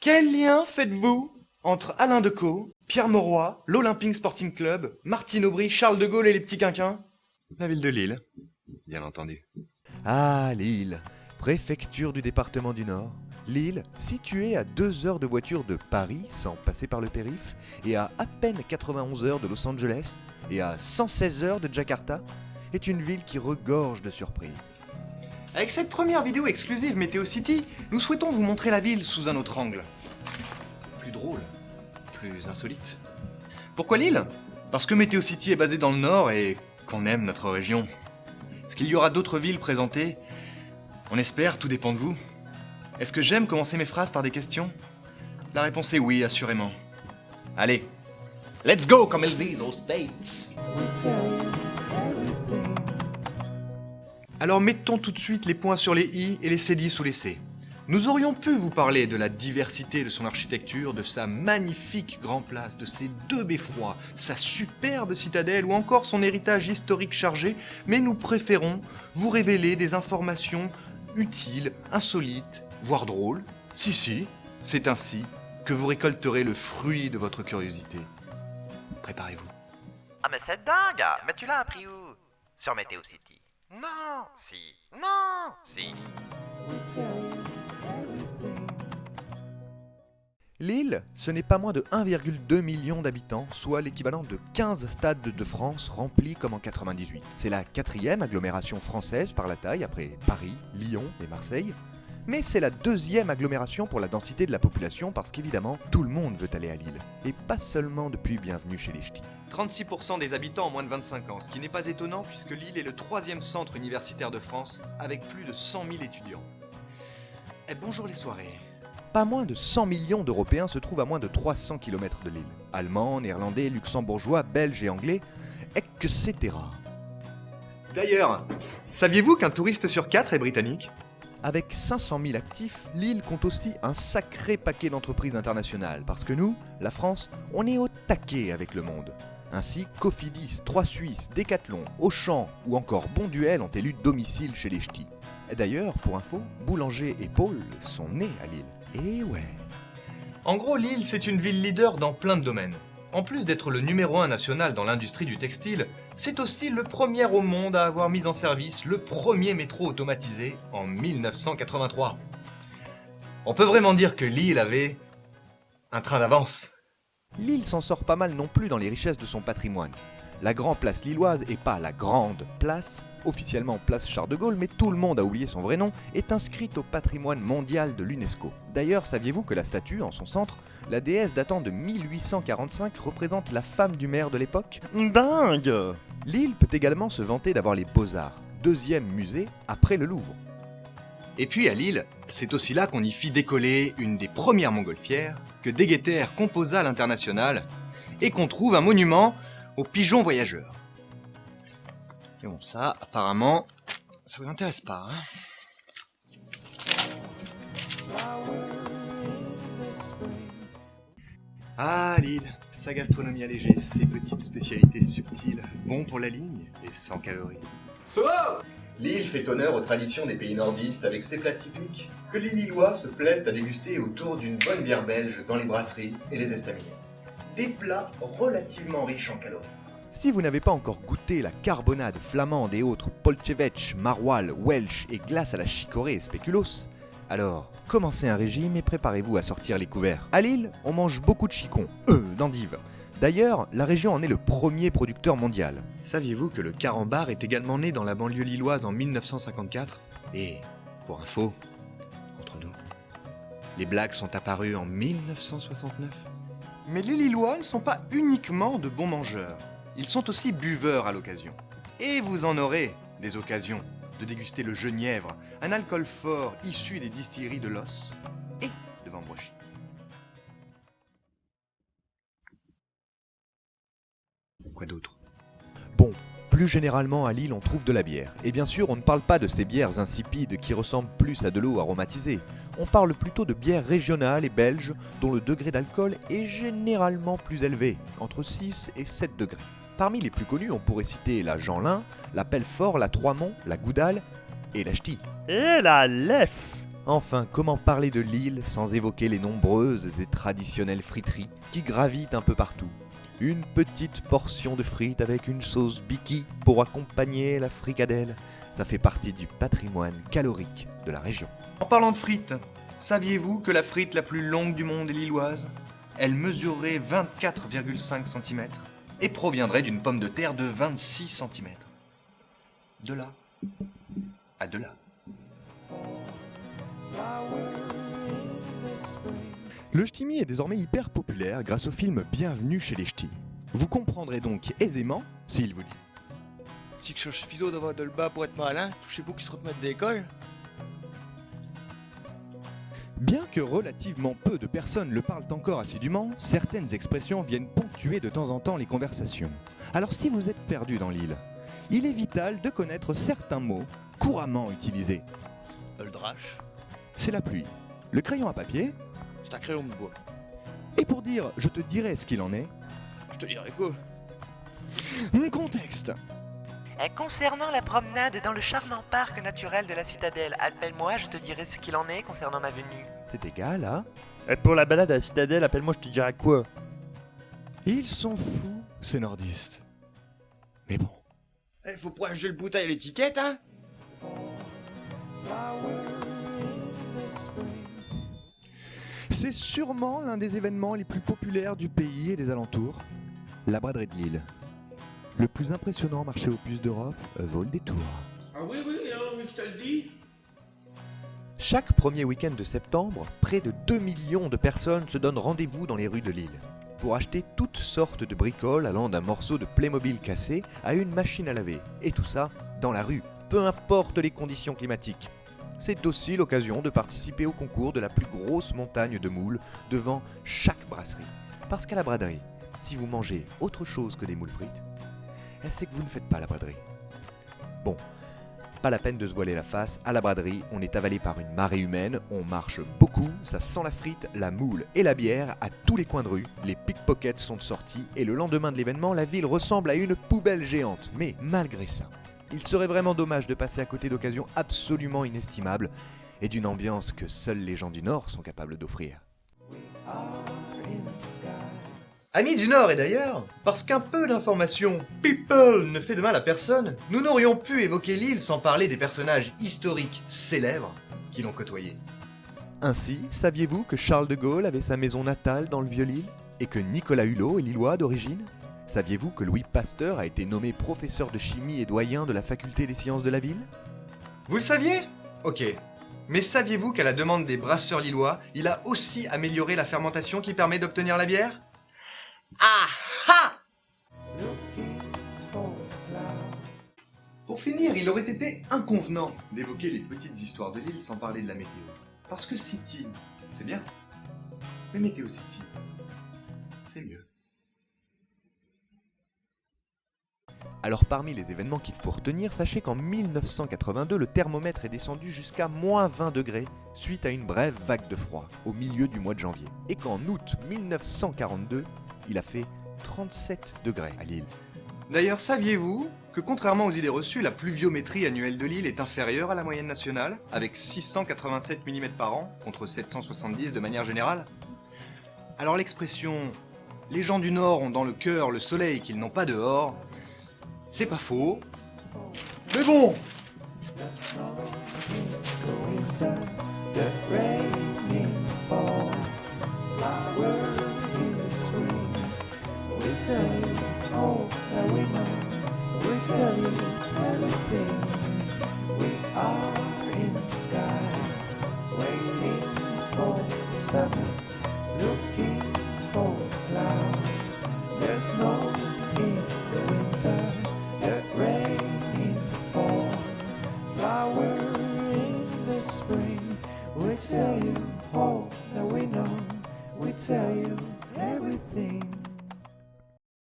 Quel lien faites-vous entre Alain Decaux, Pierre Mauroy, l'Olympique Sporting Club, Martine Aubry, Charles de Gaulle et les petits quinquins? La ville de Lille, bien entendu. Ah, Lille, préfecture du département du Nord. Lille, située à 2 heures de voiture de Paris, sans passer par le périph', et à peine 91 heures de Los Angeles, et à 116 heures de Jakarta, est une ville qui regorge de surprises. Avec cette première vidéo exclusive Météo City, nous souhaitons vous montrer la ville sous un autre angle. Plus drôle, plus insolite. Pourquoi Lille? Parce que Météo City est basé dans le Nord et qu'on aime notre région. Est-ce qu'il y aura d'autres villes présentées? On espère, tout dépend de vous. Est-ce que j'aime commencer mes phrases par des questions? La réponse est oui, assurément. Allez, let's go comme ils disent aux States. Alors mettons tout de suite les points sur les i et les cédilles sous les c. Nous aurions pu vous parler de la diversité de son architecture, de sa magnifique Grand Place, de ses 2 beffrois, sa superbe citadelle ou encore son héritage historique chargé, mais nous préférons vous révéler des informations utiles, insolites, voire drôles. Si, c'est ainsi que vous récolterez le fruit de votre curiosité. Préparez-vous. Ah mais c'est dingue! Mais tu l'as appris où? Sur Météo City. Non, si. Lille, ce n'est pas moins de 1,2 million d'habitants, soit l'équivalent de 15 stades de France remplis comme en 98. C'est la 4e agglomération française par la taille, après Paris, Lyon et Marseille. Mais c'est la 2e agglomération pour la densité de la population parce qu'évidemment, tout le monde veut aller à Lille. Et pas seulement depuis Bienvenue chez les Ch'tis. 36% des habitants ont moins de 25 ans, ce qui n'est pas étonnant puisque Lille est le 3e centre universitaire de France avec plus de 100 000 étudiants. Et bonjour les soirées. Pas moins de 100 millions d'Européens se trouvent à moins de 300 km de Lille. Allemands, néerlandais, luxembourgeois, belges et anglais, etc. D'ailleurs, saviez-vous qu'un touriste sur 4 est britannique? Avec 500 000 actifs, Lille compte aussi un sacré paquet d'entreprises internationales, parce que nous, la France, on est au taquet avec le monde. Ainsi, Cofidis, 3 Suisses, Decathlon, Auchan ou encore Bonduel ont élu domicile chez les Ch'tis. D'ailleurs, pour info, Boulanger et Paul sont nés à Lille. Et ouais. En gros, Lille, c'est une ville leader dans plein de domaines. En plus d'être le numéro 1 national dans l'industrie du textile, c'est aussi le premier au monde à avoir mis en service le premier métro automatisé en 1983. On peut vraiment dire que Lille avait un train d'avance. Lille s'en sort pas mal non plus dans les richesses de son patrimoine. La Grand Place lilloise, et pas la Grande Place, officiellement Place Charles de Gaulle, mais tout le monde a oublié son vrai nom, est inscrite au patrimoine mondial de l'UNESCO. D'ailleurs, saviez-vous que la statue, en son centre, la déesse datant de 1845, représente la femme du maire de l'époque? Dingue! Lille peut également se vanter d'avoir les Beaux-Arts, 2e musée après le Louvre. Et puis à Lille, c'est aussi là qu'on y fit décoller une des premières montgolfières que Degueter composa à l'international et qu'on trouve un monument aux pigeons voyageurs. Et bon, ça, apparemment, ça vous intéresse pas, hein? Ah, Lille, sa gastronomie allégée, ses petites spécialités subtiles, bon pour la ligne et sans calories. Faux! Lille fait honneur aux traditions des pays nordistes avec ses plats typiques que les Lillois se plaisent à déguster autour d'une bonne bière belge dans les brasseries et les estaminets. Des plats relativement riches en calories. Si vous n'avez pas encore goûté la carbonade flamande et autres polchevech, maroilles, welsh et glace à la chicorée et spéculoos, alors commencez un régime et préparez-vous à sortir les couverts. À Lille, on mange beaucoup de chicons, d'endives. D'ailleurs, la région en est le premier producteur mondial. Saviez-vous que le carambar est également né dans la banlieue lilloise en 1954? Et, pour info, entre nous, les blagues sont apparues en 1969. Mais les Lillois ne sont pas uniquement de bons mangeurs. Ils sont aussi buveurs à l'occasion. Et vous en aurez des occasions de déguster le genièvre, un alcool fort issu des distilleries de l'Os et de Vambrochy. Quoi d'autre? Bon, plus généralement à Lille on trouve de la bière. Et bien sûr on ne parle pas de ces bières insipides qui ressemblent plus à de l'eau aromatisée. On parle plutôt de bières régionales et belges dont le degré d'alcool est généralement plus élevé, entre 6 et 7 degrés. Parmi les plus connus, on pourrait citer la Jeanlin, la Pelfort, la Troismont, la Goudal et la Ch'ti. Et la Lef. Enfin, comment parler de Lille sans évoquer les nombreuses et traditionnelles friteries qui gravitent un peu partout? Une petite portion de frites avec une sauce biki pour accompagner la fricadelle, ça fait partie du patrimoine calorique de la région. En parlant de frites, saviez-vous que la frite la plus longue du monde est lilloise? Elle mesurerait 24,5 cm et proviendrait d'une pomme de terre de 26 cm. De là à de là. Le ch'timi est désormais hyper populaire grâce au film Bienvenue chez les ch'tis. Vous comprendrez donc aisément s'il vous dit. Si que je suis fiso d'avoir de le bas pour être malin, touchez-vous qui se remettent d'école. Bien que relativement peu de personnes le parlent encore assidûment, certaines expressions viennent ponctuer de temps en temps les conversations. Alors si vous êtes perdu dans l'île, il est vital de connaître certains mots couramment utilisés. Le drache, C'est la pluie, le crayon à papier, c'est un crayon de bois. et pour dire je te dirai ce qu'il en est, Je te dirais quoi? contexte. Concernant la promenade dans le charmant parc naturel de la citadelle, appelle-moi, je te dirai ce qu'il en est concernant ma venue. C'est égal à... Pour la balade à la citadelle, appelle-moi, je te dirai quoi. Ils sont fous, ces nordistes. Mais bon. Faut pas acheter le bouteille à l'étiquette, hein? C'est sûrement l'un des événements les plus populaires du pays et des alentours. La braderie de Lille. Le plus impressionnant marché aux puces d'Europe vaut le détour. Ah oui, mais je te le dis. Chaque premier week-end de septembre, près de 2 millions de personnes se donnent rendez-vous dans les rues de Lille pour acheter toutes sortes de bricoles allant d'un morceau de Playmobil cassé à une machine à laver. Et tout ça dans la rue, peu importe les conditions climatiques. C'est aussi l'occasion de participer au concours de la plus grosse montagne de moules devant chaque brasserie. Parce qu'à la braderie, si vous mangez autre chose que des moules frites, c'est que vous ne faites pas la braderie. Bon, pas la peine de se voiler la face, à la braderie, on est avalé par une marée humaine, on marche beaucoup, ça sent la frite, la moule et la bière à tous les coins de rue, les pickpockets sont de sortie et le lendemain de l'événement, la ville ressemble à une poubelle géante. Mais malgré ça, il serait vraiment dommage de passer à côté d'occasions absolument inestimables et d'une ambiance que seuls les gens du Nord sont capables d'offrir. Amis du Nord et d'ailleurs, parce qu'un peu d'information people ne fait de mal à personne, nous n'aurions pu évoquer l'île sans parler des personnages historiques célèbres qui l'ont côtoyé. Ainsi, saviez-vous que Charles de Gaulle avait sa maison natale dans le Vieux-Lille et que Nicolas Hulot est lillois d'origine? Saviez-vous que Louis Pasteur a été nommé professeur de chimie et doyen de la faculté des sciences de la ville? Vous le saviez? Ok. Mais saviez-vous qu'à la demande des brasseurs lillois, il a aussi amélioré la fermentation qui permet d'obtenir la bière? Ah ah! Pour finir, il aurait été inconvenant d'évoquer les petites histoires de l'île sans parler de la météo. Parce que City, c'est bien. Mais Météo City, c'est mieux. Alors parmi les événements qu'il faut retenir, sachez qu'en 1982, le thermomètre est descendu jusqu'à moins 20 degrés suite à une brève vague de froid au milieu du mois de janvier. Et qu'en août 1942, il a fait 37 degrés à Lille. D'ailleurs, saviez-vous que contrairement aux idées reçues, la pluviométrie annuelle de l'île est inférieure à la moyenne nationale, avec 687 mm par an, contre 770 de manière générale? Alors l'expression « les gens du Nord ont dans le cœur le soleil qu'ils n'ont pas dehors », c'est pas faux. Mais bon! We tell you all that we know. We tell you everything.